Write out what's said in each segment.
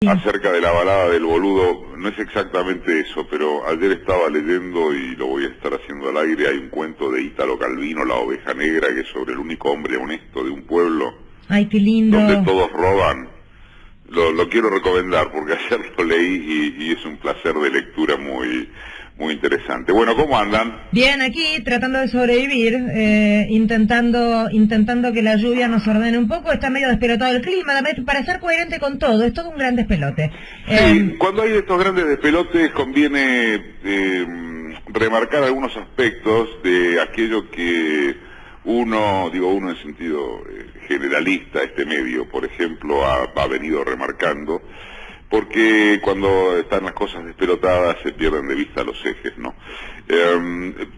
Acerca de la balada del boludo, no es exactamente eso, pero ayer estaba leyendo y lo voy a estar haciendo al aire, hay un cuento de Ítalo Calvino, La oveja negra, que es sobre el único hombre honesto de un pueblo. Ay, qué lindo. Donde todos roban. Lo quiero recomendar porque ayer lo leí y es un placer de lectura muy interesante. Bueno, ¿cómo andan? Bien, aquí tratando de sobrevivir, intentando que la lluvia nos ordene un poco. Está medio despelotado el clima, para ser coherente con todo, es todo un gran despelote. Sí, cuando hay estos grandes despelotes conviene remarcar algunos aspectos de aquello que uno en sentido generalista, este medio, por ejemplo, ha venido remarcando, porque cuando están las cosas despelotadas se pierden de vista los ejes, ¿no?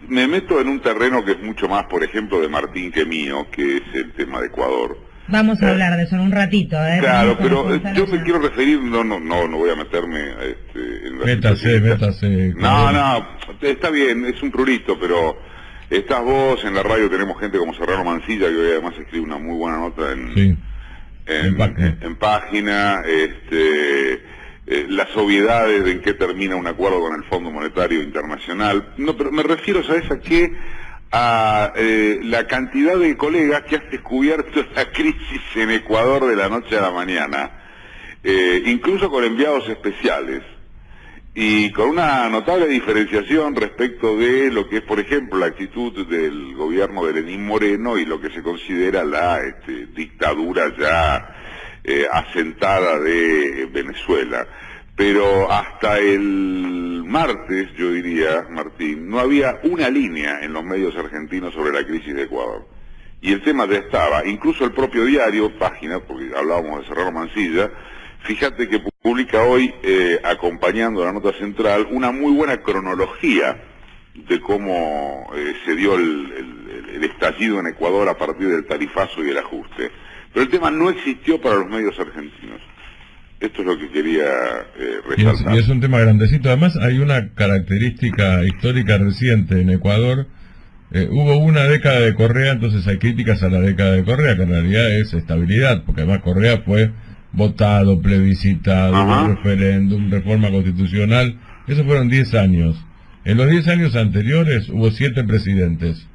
Me meto en un terreno que es mucho más, por ejemplo, de Martín que mío, que es el tema de Ecuador. Vamos a hablar de eso en un ratito, ¿eh? Claro, pero yo me quiero referir, no voy a meterme en la Métase. No, está bien, es un prurito, pero estás vos, en la radio tenemos gente como Serrano Mancilla, que hoy además escribe una muy buena nota en página, las obviedades de en qué termina un acuerdo con el Fondo Monetario Internacional. No, pero me refiero, ¿sabes a qué? A la cantidad de colegas que han descubierto la crisis en Ecuador de la noche a la mañana, incluso con enviados especiales, y con una notable diferenciación respecto de lo que es, por ejemplo, la actitud del gobierno de Lenín Moreno y lo que se considera la dictadura ya asentada de Venezuela. Pero hasta el martes, yo diría, Martín, no había una línea en los medios argentinos sobre la crisis de Ecuador. Y el tema ya estaba. Incluso el propio diario, Página, porque hablábamos de Serrano Mancilla, fíjate que publica hoy, acompañando la nota central, una muy buena cronología de cómo se dio el estallido en Ecuador a partir del tarifazo y el ajuste. Pero el tema no existió para los medios argentinos. Esto es lo que quería resaltar. Y es un tema grandecito. Además, hay una característica histórica reciente en Ecuador. Hubo una década de Correa, entonces hay críticas a la década de Correa, que en realidad es estabilidad, porque además Correa fue votado, plebiscitado, referéndum, reforma constitucional. Esos fueron 10 años. En los 10 años anteriores hubo 7 presidentes.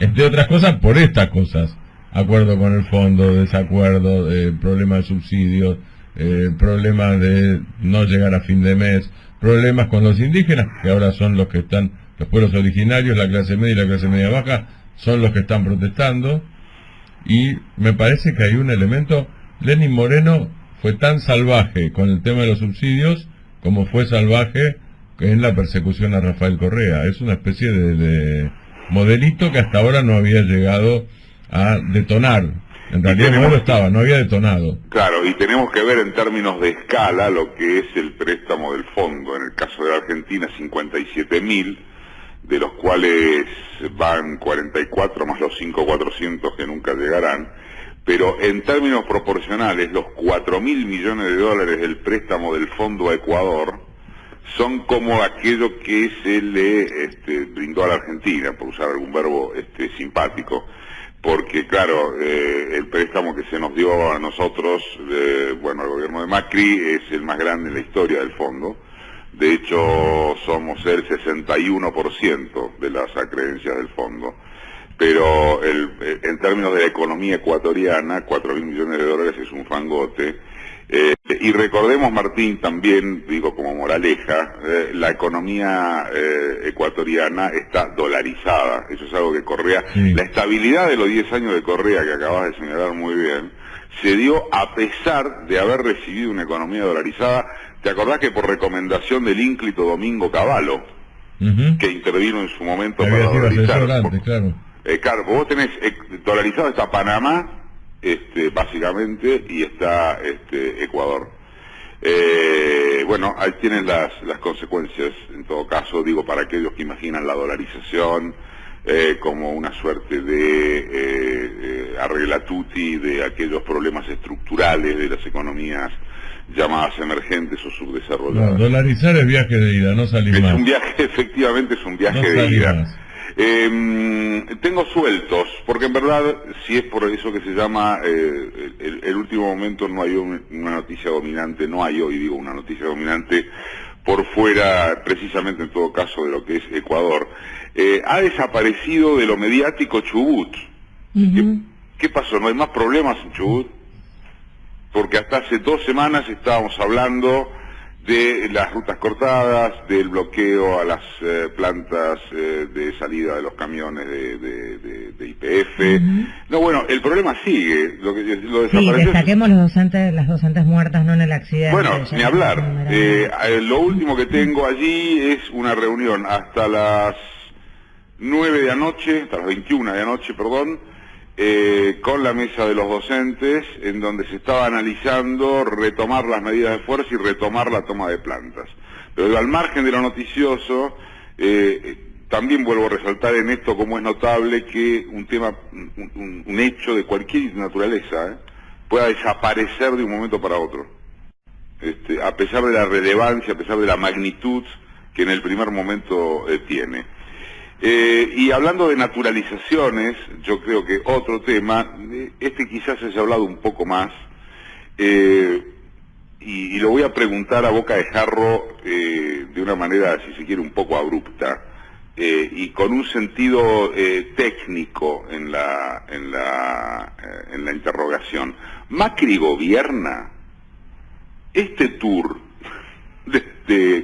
Entre otras cosas, por estas cosas. Acuerdo con el fondo, desacuerdo, problemas de subsidios, problemas de no llegar a fin de mes, problemas con los indígenas, que ahora son los que están, los pueblos originarios, la clase media y la clase media baja, son los que están protestando. Y me parece que hay un elemento, Lenín Moreno fue tan salvaje con el tema de los subsidios como fue salvaje en la persecución a Rafael Correa. Es una especie de modelito que hasta ahora no había llegado a detonar. En realidad no había detonado. Claro, y tenemos que ver en términos de escala lo que es el préstamo del fondo. En el caso de la Argentina, 57.000, de los cuales van 44 más los 5.400 que nunca llegarán, pero en términos proporcionales, los 4.000 millones de dólares del préstamo del fondo a Ecuador son como aquello que se le brindó a la Argentina, por usar algún verbo simpático, porque claro, el préstamo que se nos dio a nosotros, al gobierno de Macri, es el más grande en la historia del fondo. De hecho, somos el 61% de las acreencias del fondo. Pero en términos de la economía ecuatoriana, 4.000 millones de dólares es un fangote. Y recordemos, Martín, también, digo como moraleja, la economía ecuatoriana está dolarizada. Eso es algo que Correa, la estabilidad de los 10 años de Correa, que acabas de señalar muy bien, se dio a pesar de haber recibido una economía dolarizada. ¿Te acordás que por recomendación del ínclito Domingo Cavallo, que intervino en su momento para dolarizar? Claro, vos tenés dolarizado está Panamá, básicamente, y está Ecuador. Ahí tienen las consecuencias, en todo caso, digo, para aquellos que imaginan la dolarización como una suerte de arreglatuti de aquellos problemas estructurales de las economías llamadas emergentes o subdesarrolladas. No, dolarizar es viaje de ida, no salir más. Es un viaje, efectivamente es un viaje de ida. Tengo sueltos, porque en verdad, si es por eso que se llama el último momento, no hay una noticia dominante, no hay hoy, digo, una noticia dominante por fuera, precisamente en todo caso, de lo que es Ecuador. Ha desaparecido de lo mediático Chubut. ¿Qué pasó? ¿No hay más problemas en Chubut? Porque hasta hace 2 semanas estábamos hablando de las rutas cortadas, del bloqueo a las plantas de salida de los camiones de YPF. No, bueno, el problema sigue. Lo sí, destaquemos las docentes muertas, no en el accidente. Bueno, ni hablar. Lo último que tengo allí es una reunión hasta las 9 de anoche, hasta las 21 de anoche, perdón, con la mesa de los docentes, en donde se estaba analizando retomar las medidas de fuerza y retomar la toma de plantas. Pero al margen de lo noticioso, también vuelvo a resaltar en esto como es notable que un hecho de cualquier naturaleza pueda desaparecer de un momento para otro. A pesar de la relevancia, a pesar de la magnitud que en el primer momento tiene. Y hablando de naturalizaciones, yo creo que otro tema, quizás haya hablado un poco más, y lo voy a preguntar a boca de jarro de una manera, si se quiere, un poco abrupta, y con un sentido técnico en la interrogación. ¿Macri gobierna? Este tour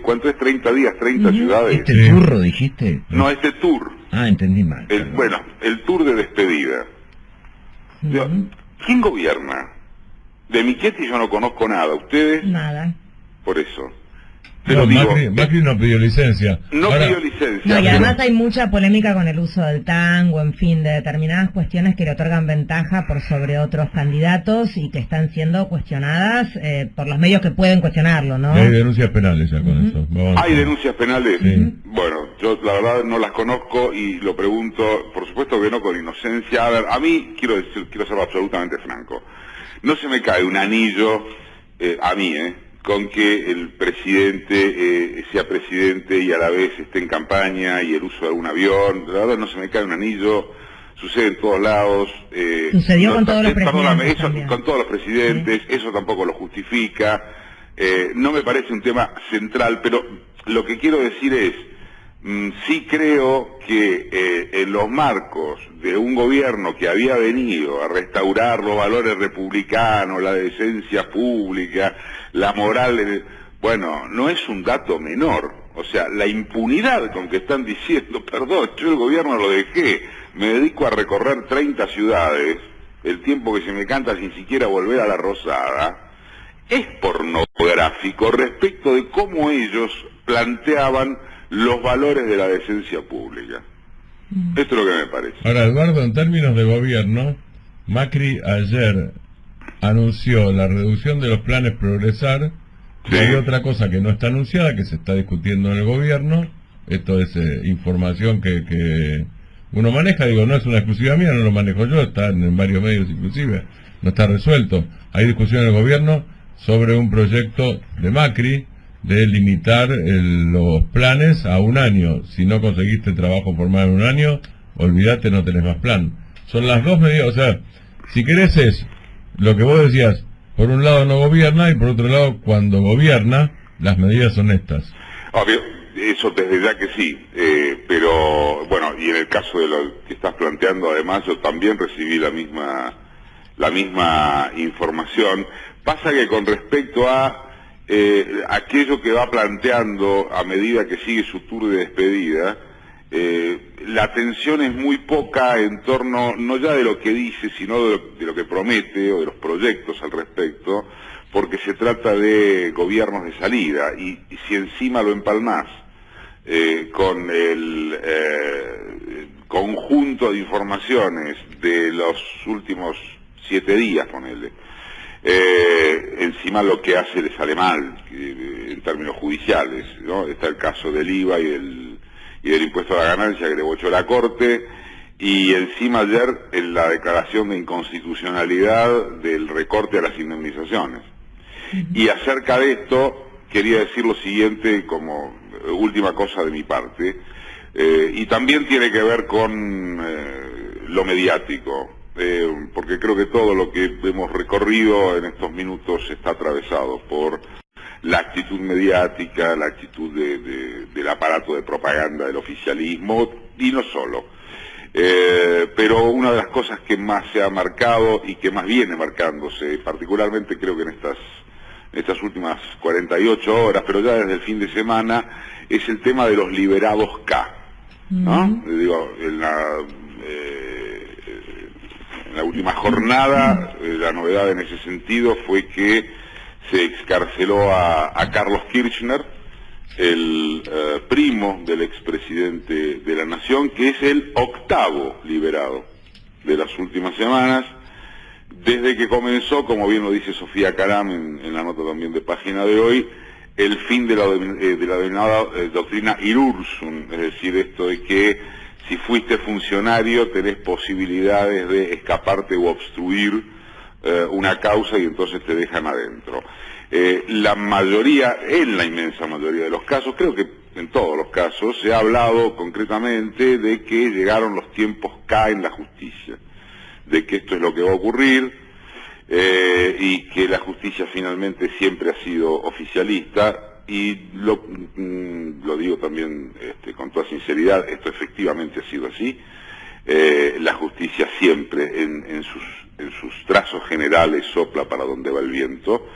¿cuánto es? 30 días, 30 ciudades. ¿Este turro dijiste? No, este tour. Ah, entendí mal. El tour de despedida. ¿Quién gobierna? De Michetti yo no conozco nada. ¿Ustedes? Nada. Por eso. Pero Macri no pidió licencia. Pidió licencia. No, y además hay mucha polémica con el uso del tango, en fin, de determinadas cuestiones que le otorgan ventaja por sobre otros candidatos y que están siendo cuestionadas por los medios que pueden cuestionarlo, ¿no? Hay denuncias penales ya con eso. ¿Hay denuncias penales? Sí. Bueno, yo la verdad no las conozco y lo pregunto, por supuesto que no con inocencia. A ver, a mí, quiero ser absolutamente franco, no se me cae un anillo, a mí, con que el presidente sea presidente y a la vez esté en campaña y el uso de algún avión. La verdad no se me cae un anillo, sucede en todos lados. Sucedió con todos los presidentes. Con todos los presidentes, eso tampoco lo justifica. No me parece un tema central, pero lo que quiero decir es, sí creo que en los marcos de un gobierno que había venido a restaurar los valores republicanos, la decencia pública, la moral, bueno, no es un dato menor. O sea, la impunidad con que están diciendo, perdón, yo el gobierno lo dejé, me dedico a recorrer 30 ciudades, el tiempo que se me canta sin siquiera volver a la Rosada, es pornográfico respecto de cómo ellos planteaban los valores de la decencia pública. Esto es lo que me parece. Ahora, Eduardo, en términos de gobierno, Macri ayer anunció la reducción de los planes Progresar. Sí. Y hay otra cosa que no está anunciada, que se está discutiendo en el gobierno. Esto es información que uno maneja, digo, no es una exclusiva mía, no lo manejo yo, está en varios medios inclusive, no está resuelto. Hay discusión en el gobierno sobre un proyecto de Macri de limitar los planes a 1 año. Si no conseguiste trabajo formal en 1 año, olvídate, no tenés más plan. Son las dos medidas, o sea, si querés es lo que vos decías, por un lado no gobierna y por otro lado cuando gobierna, las medidas son estas. Obvio, eso desde ya que sí, pero bueno, y en el caso de lo que estás planteando, además yo también recibí la misma información. Pasa que con respecto a aquello que va planteando a medida que sigue su tour de despedida, la atención es muy poca en torno, no ya de lo que dice, sino de lo que promete o de los proyectos al respecto, porque se trata de gobiernos de salida, y si encima lo empalmás con el conjunto de informaciones de los últimos 7 días, ponele, encima lo que hace le sale mal en términos judiciales, ¿no? Está el caso del IVA y del impuesto a la ganancia que le bochó la Corte, y encima ayer en la declaración de inconstitucionalidad del recorte a las indemnizaciones. Y acerca de esto quería decir lo siguiente como última cosa de mi parte. Y también tiene que ver con lo mediático, porque creo que todo lo que hemos recorrido en estos minutos está atravesado por la actitud mediática, la actitud del aparato de propaganda del oficialismo, y no solo. Pero una de las cosas que más se ha marcado y que más viene marcándose, particularmente creo que en estas últimas 48 horas, pero ya desde el fin de semana, es el tema de los liberados K, ¿no? Digo, en la última jornada, la novedad en ese sentido fue que se excarceló a Carlos Kirchner, el primo del expresidente de la Nación, que es el 8º liberado de las últimas semanas, desde que comenzó, como bien lo dice Sofía Caram en la nota también de página de hoy, el fin de la denominada doctrina Irursum, es decir, esto de que si fuiste funcionario tenés posibilidades de escaparte o obstruir una causa y entonces te dejan adentro. La mayoría, en la inmensa mayoría de los casos, creo que en todos los casos, se ha hablado concretamente de que llegaron los tiempos K en la justicia, de que esto es lo que va a ocurrir, y que la justicia finalmente siempre ha sido oficialista, y lo digo también con toda sinceridad, esto efectivamente ha sido así. La justicia siempre en sus trazos generales sopla para donde va el viento.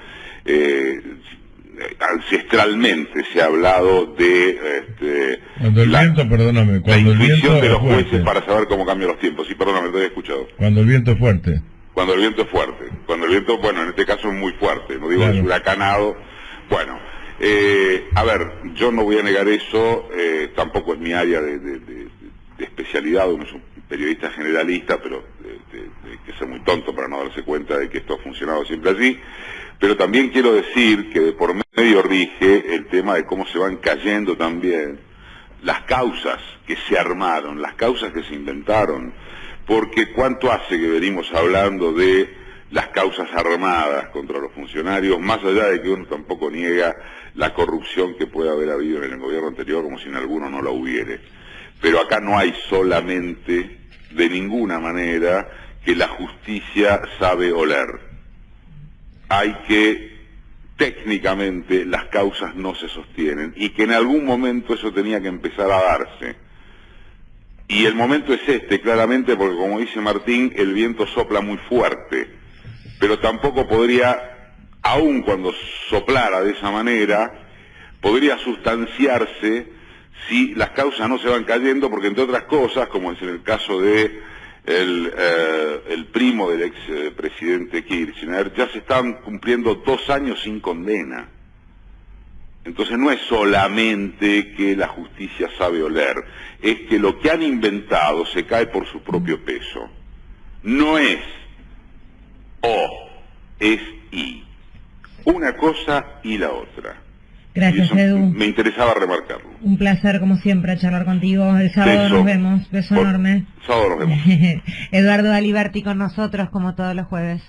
Ancestralmente se ha hablado de cuando el viento, perdóname, cuando el viento de los es fuerte, jueces para saber cómo cambian los tiempos. Sí, perdóname, te he escuchado. cuando el viento es fuerte. Cuando el viento es fuerte. Cuando el viento, bueno, en este caso es muy fuerte, no digo Claro. es huracanado. Bueno, a ver, yo no voy a negar eso, tampoco es mi área de especialidad, uno es un periodista generalista, pero hay que ser muy tonto para no darse cuenta de que esto ha funcionado siempre así. Pero también quiero decir que de por medio rige el tema de cómo se van cayendo también las causas que se armaron, las causas que se inventaron, porque cuánto hace que venimos hablando de las causas armadas contra los funcionarios, más allá de que uno tampoco niega la corrupción que puede haber habido en el gobierno anterior, como si en alguno no la hubiere. Pero acá no hay solamente, de ninguna manera, que la justicia sabe oler. Hay que, técnicamente, las causas no se sostienen, y que en algún momento eso tenía que empezar a darse. Y el momento es claramente, porque como dice Martín, el viento sopla muy fuerte, pero tampoco podría, aun cuando soplara de esa manera, podría sustanciarse si las causas no se van cayendo, porque entre otras cosas, como es en el caso de el primo del expresidente Kirchner, ya se están cumpliendo 2 años sin condena. Entonces no es solamente que la justicia sabe oler, es que lo que han inventado se cae por su propio peso. No es o, es y. Una cosa y la otra. Gracias, Y eso Edu. me interesaba remarcarlo. Un placer, como siempre, charlar contigo. El sábado Beso. nos vemos. Beso enorme. Sábado nos vemos. Eduardo Aliberti con nosotros, como todos los jueves.